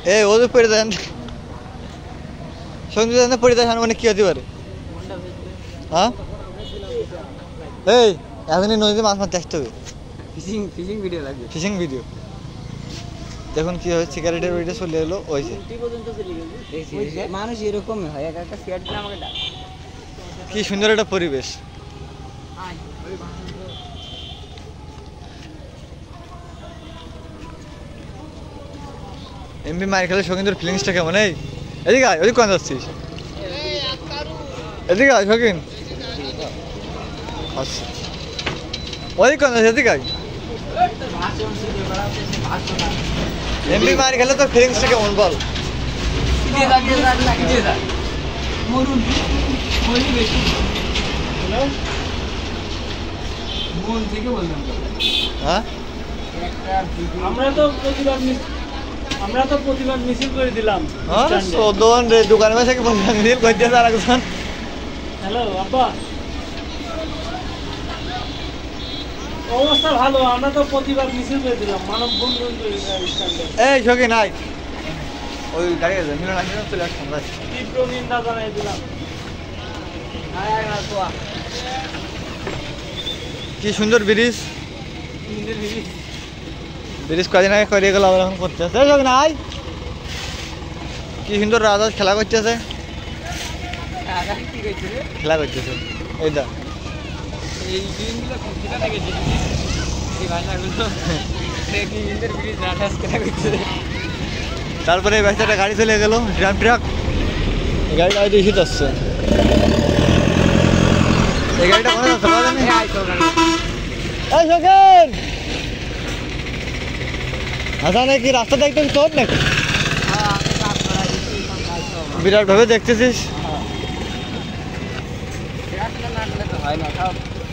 এই ও তো পড়ে দেন সঙ্গীত জানে পড়ে দেন মানে কি হতে পারে হ্যাঁ এই এখনই নদীতে মাছ মারতে আসতে হবে ফিশিং ভিডিও লাগবে ফিশিং ভিডিও দেখুন কি হয় সিগারেটের ওইটা চলে এলো ওই যে মানুষ এরকমই হয় একটা সিগারেট দিলে আমাকে ডাক কি সুন্দর একটা পরিবেশ এমবি মায়ের খেলে শৌখিন তোর ফিলিংসটা কেমন এই এদিকে আয় ওদিকে কোন যাচ্ছিস এদিকে আয় শৌখিন আচ্ছা ওদিকে কোন যাচ্ছিস এদিকে আয় এমবি মায়ের খেলে তোর ফিলিংসটা কেমন বল হ্যাঁ আমরা তো প্রতিবাদ মিছিল করে দিলাম দোকানে বসে প্রতিবাদ মিছিল করতে আর একজন হ্যালো আব্বা অবস্থা ভালো আমরা তো প্রতিবাদ মিছিল করে দিলাম মানব বন্ধন এই শৌখিন আয় ওই গাড়ি আছে মিলন আসলে চলে আসলাম তীব্র নিন্দা জানাই দিলাম কি সুন্দর ব্রিজ ব্রিজ কদিন আগে করে গেল আবার এখন করতেছে নাই কি সুন্দর রাজা খেলা করতেছে খেলা করতেছে এই দা তারপরে এই বাচ্চাটা গাড়ি চলে গেল ড্রাম ট্রাক এই গাড়িটা হয়তো ইস্যুতে আসছে এই গাড়িটা মনে হচ্ছে আচ্ছা নাকি রাস্তাটা একটু তোর নাকি বিরাট ভাবে দেখতেছিস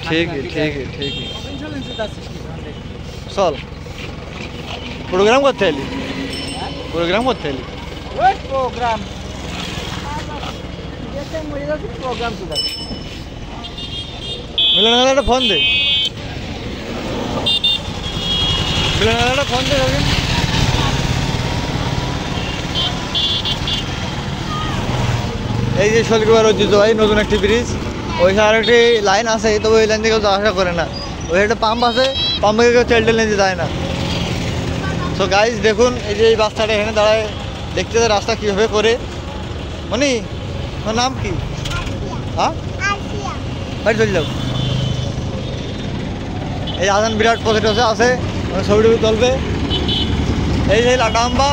ঠিক ঠিক চল প্রোগ্রাম করতে এলি প্রোগ্রাম করতে এলি প্রোগ্রাম মিলন একটা ফোন দে মিলন একটা ফোন দে এই যে শোলকুমার ঐতিহ্যবাহী নতুন একটি ব্রিজ ওই আর একটি লাইন আছে তবে ওই লাইন থেকে কেউ আসা করে না ওই একটা পাম্প আছে পাম্পে কেউ তেল টেল নিতে যায় না তো গাইজ দেখুন এই যে এই বাচ্চাটা এখানে দাঁড়ায় দেখতেছে রাস্তা কীভাবে করে মনি তোর নাম কি হ্যাঁ বাড়ি চলে যাও এই আজান বিরাট পথে আছে ছবি টবি তুলবে এই যে লাটাম্বা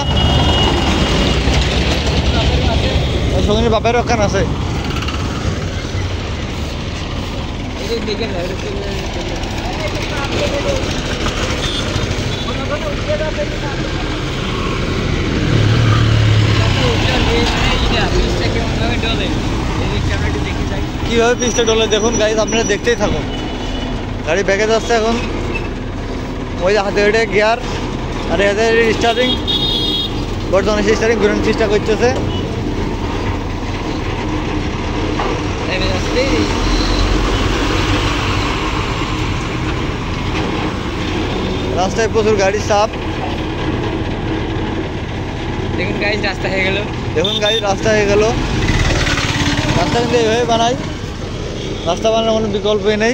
সঙ্গে বাপের ওখান আছে কিভাবে পিচটা ডলে দেখুন গাড়ি আপনারা দেখতেই থাকুন গাড়ি ব্যাগে যাচ্ছে এখন ওই হাতে ওইটা গিয়ার আর এদের স্টার্টিং বর্তমানে স্টার্টিং ঘুরানোর চেষ্টা করতেছে রাস্তায় প্রচুর গাড়ির চাপ দেখুন গাড়ি রাস্তা হয়ে গেল দেখুন গাড়ি রাস্তা হয়ে গেল রাস্তা কিন্তু এইভাবে বানাই রাস্তা বানানোর কোনো বিকল্পই নেই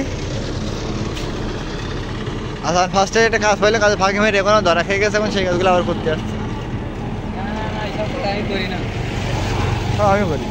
আচ্ছা ফার্স্টে একটা কাজ পাইলে কাজে ফাঁকি মেরে এখনও ধরা খেয়ে গেছে এখন সেই কাজগুলো আবার করতে আসছে আমি করি না আমি করি